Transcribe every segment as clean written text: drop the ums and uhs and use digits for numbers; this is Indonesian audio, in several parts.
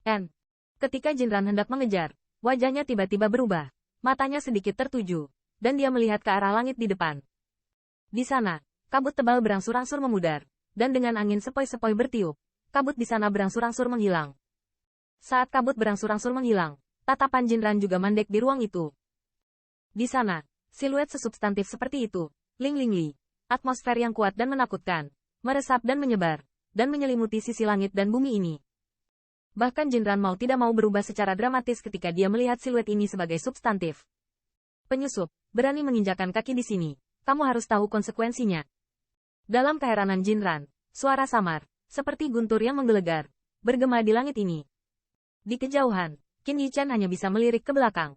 N. Ketika Jinran hendak mengejar, wajahnya tiba-tiba berubah. Matanya sedikit tertuju, dan dia melihat ke arah langit di depan. Di sana, kabut tebal berangsur-angsur memudar, dan dengan angin sepoi-sepoi bertiup, kabut di sana berangsur-angsur menghilang. Saat kabut berangsur-angsur menghilang, tatapan Jinran juga mandek di ruang itu. Di sana, siluet sesubstantif seperti itu, Ling Ling Li, atmosfer yang kuat dan menakutkan, meresap dan menyebar, dan menyelimuti sisi langit dan bumi ini. Bahkan Jinran mau tidak mau berubah secara dramatis ketika dia melihat siluet ini sebagai substantif. Penyusup, berani menginjakan kaki di sini, kamu harus tahu konsekuensinya. Dalam keheranan Jinran, suara samar, seperti guntur yang menggelegar, bergema di langit ini. Di kejauhan, Qin Yichen hanya bisa melirik ke belakang.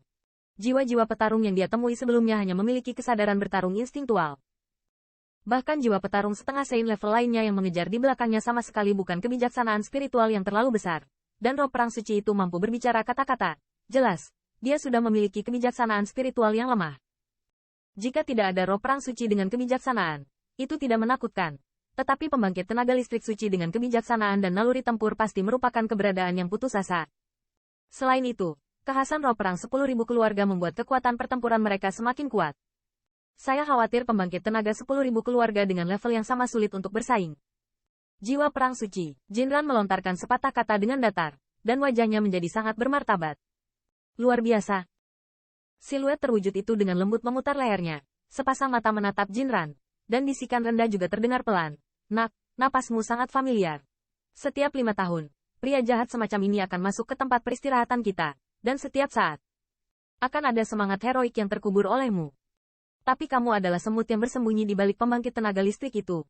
Jiwa-jiwa petarung yang dia temui sebelumnya hanya memiliki kesadaran bertarung instingtual. Bahkan jiwa petarung setengah Sein level lainnya yang mengejar di belakangnya sama sekali bukan kebijaksanaan spiritual yang terlalu besar. Dan roh perang suci itu mampu berbicara kata-kata. Jelas, dia sudah memiliki kebijaksanaan spiritual yang lemah. Jika tidak ada roh perang suci dengan kebijaksanaan, itu tidak menakutkan. Tetapi pembangkit tenaga listrik suci dengan kebijaksanaan dan naluri tempur pasti merupakan keberadaan yang putus asa. Selain itu, kekhasan roh perang 10.000 keluarga membuat kekuatan pertempuran mereka semakin kuat. Saya khawatir pembangkit tenaga 10.000 keluarga dengan level yang sama sulit untuk bersaing. Jiwa perang suci, Jinran melontarkan sepatah kata dengan datar, dan wajahnya menjadi sangat bermartabat. Luar biasa. Siluet terwujud itu dengan lembut memutar lehernya, sepasang mata menatap Jinran, dan bisikan rendah juga terdengar pelan. Nak, napasmu sangat familiar. Setiap 5 tahun, pria jahat semacam ini akan masuk ke tempat peristirahatan kita, dan setiap saat akan ada semangat heroik yang terkubur olehmu. Tapi kamu adalah semut yang bersembunyi di balik pembangkit tenaga listrik itu.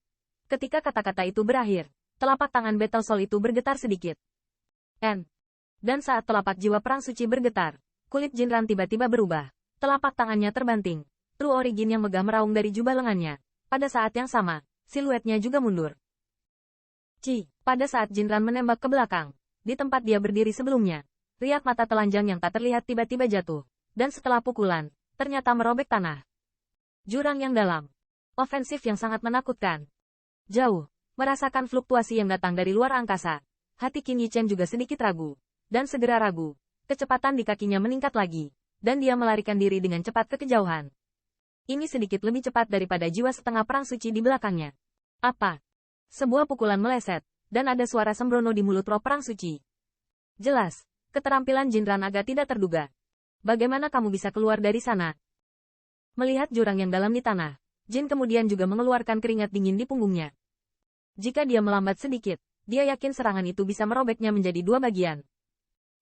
Ketika kata-kata itu berakhir, telapak tangan Battle Soul itu bergetar sedikit. Dan saat telapak jiwa perang suci bergetar, kulit Jinran tiba-tiba berubah. Telapak tangannya terbanting. True Origin yang megah meraung dari jubah lengannya. Pada saat yang sama, siluetnya juga mundur. Pada saat Jinran menembak ke belakang, di tempat dia berdiri sebelumnya, riak mata telanjang yang tak terlihat tiba-tiba jatuh. Dan setelah pukulan, ternyata merobek tanah. Jurang yang dalam. Ofensif yang sangat menakutkan. Jauh, merasakan fluktuasi yang datang dari luar angkasa. Hati Qin Yichen juga sedikit ragu. Dan segera ragu. Kecepatan di kakinya meningkat lagi. Dan dia melarikan diri dengan cepat ke kejauhan. Ini sedikit lebih cepat daripada jiwa setengah perang suci di belakangnya. Apa? Sebuah pukulan meleset, dan ada suara sembrono di mulut roh perang suci. Jelas, keterampilan Jinran agak tidak terduga. Bagaimana kamu bisa keluar dari sana? Melihat jurang yang dalam di tanah, Jin kemudian juga mengeluarkan keringat dingin di punggungnya. Jika dia melambat sedikit, dia yakin serangan itu bisa merobeknya menjadi 2 bagian.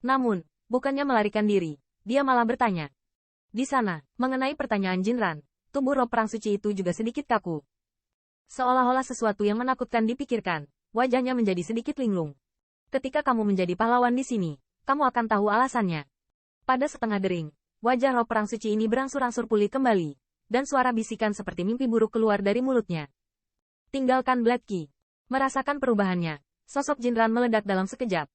Namun, bukannya melarikan diri, dia malah bertanya. Di sana, mengenai pertanyaan Jinran, tubuh roh perang suci itu juga sedikit kaku. Seolah-olah sesuatu yang menakutkan dipikirkan, wajahnya menjadi sedikit linglung. Ketika kamu menjadi pahlawan di sini, kamu akan tahu alasannya. Pada setengah dering, wajah roh perang suci ini berangsur-angsur pulih kembali. Dan suara bisikan seperti mimpi buruk keluar dari mulutnya. Tinggalkan Blood Key. Merasakan perubahannya, sosok Jinran meledak dalam sekejap.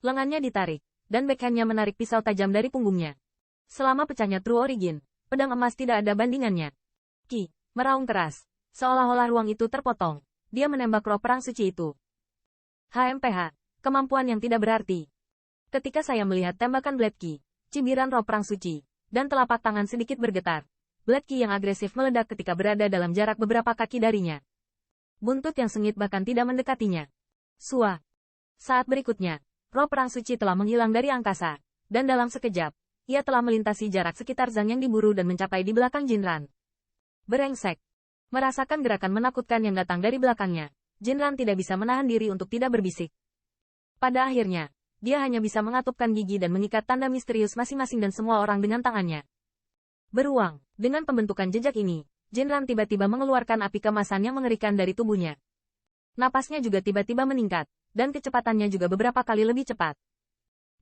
Lengannya ditarik, dan backhandnya menarik pisau tajam dari punggungnya. Selama pecahnya True Origin, pedang emas tidak ada bandingannya. Ki, meraung keras, seolah-olah ruang itu terpotong. Dia menembak roh perang suci itu. HMPH, kemampuan yang tidak berarti. Ketika saya melihat tembakan Blood Key, cibiran roh perang suci, dan telapak tangan sedikit bergetar. Blood Key yang agresif meledak ketika berada dalam jarak beberapa kaki darinya. Buntut yang sengit bahkan tidak mendekatinya. Sua. Saat berikutnya, roh perang suci telah menghilang dari angkasa, dan dalam sekejap, ia telah melintasi jarak sekitar Zhang yang diburu dan mencapai di belakang Jinran. Berengsek. Merasakan gerakan menakutkan yang datang dari belakangnya, Jinran tidak bisa menahan diri untuk tidak berbisik. Pada akhirnya, dia hanya bisa mengatupkan gigi dan mengikat tanda misterius masing-masing dan semua orang dengan tangannya. Beruang, dengan pembentukan jejak ini, Jinran tiba-tiba mengeluarkan api kemasan yang mengerikan dari tubuhnya. Napasnya juga tiba-tiba meningkat, dan kecepatannya juga beberapa kali lebih cepat.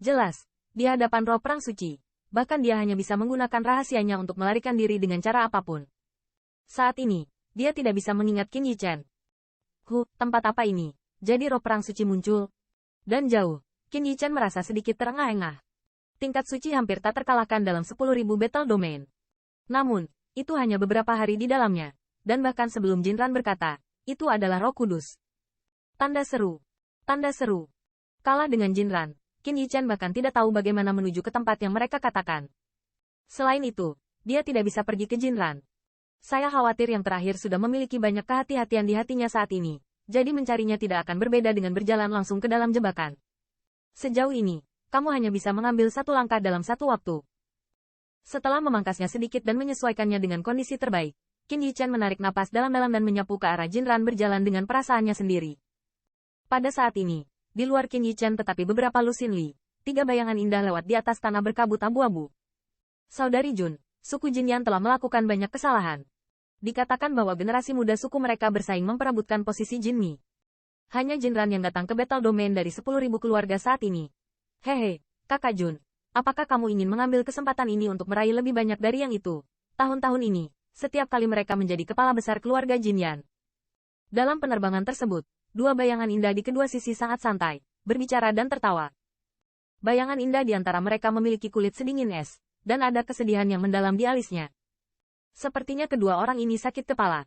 Jelas, di hadapan roh perang suci, bahkan dia hanya bisa menggunakan rahasianya untuk melarikan diri dengan cara apapun. Saat ini, dia tidak bisa mengingat Qin Yichen. Tempat apa ini? Jadi roh perang suci muncul. Dan jauh, Qin Yichen merasa sedikit terengah-engah. Tingkat suci hampir tak terkalahkan dalam 10.000 battle domain. Namun, itu hanya beberapa hari di dalamnya. Dan bahkan sebelum Jinran berkata, itu adalah roh kudus. Tanda seru. Tanda seru. Kalah dengan Jinran, Qin Yichan bahkan tidak tahu bagaimana menuju ke tempat yang mereka katakan. Selain itu, dia tidak bisa pergi ke Jinran. Saya khawatir yang terakhir sudah memiliki banyak kehati-hatian di hatinya saat ini, jadi mencarinya tidak akan berbeda dengan berjalan langsung ke dalam jebakan. Sejauh ini, kamu hanya bisa mengambil satu langkah dalam satu waktu. Setelah memangkasnya sedikit dan menyesuaikannya dengan kondisi terbaik, Qin Yichan menarik napas dalam-dalam dan menyapu ke arah Jinran berjalan dengan perasaannya sendiri. Pada saat ini, di luar Qin Yichan tetapi beberapa lusin Li, 3 bayangan indah lewat di atas tanah berkabut abu-abu. Saudari Jun, suku Jinyan telah melakukan banyak kesalahan. Dikatakan bahwa generasi muda suku mereka bersaing memperebutkan posisi Jinmi. Hanya Jinran yang datang ke Battle Domain dari 10.000 keluarga saat ini. Hehe, kakak Jun, apakah kamu ingin mengambil kesempatan ini untuk meraih lebih banyak dari yang itu? Tahun-tahun ini, setiap kali mereka menjadi kepala besar keluarga Jinyan. Dalam penerbangan tersebut, 2 bayangan indah di kedua sisi sangat santai, berbicara dan tertawa. Bayangan indah di antara mereka memiliki kulit sedingin es, dan ada kesedihan yang mendalam di alisnya. Sepertinya kedua orang ini sakit kepala,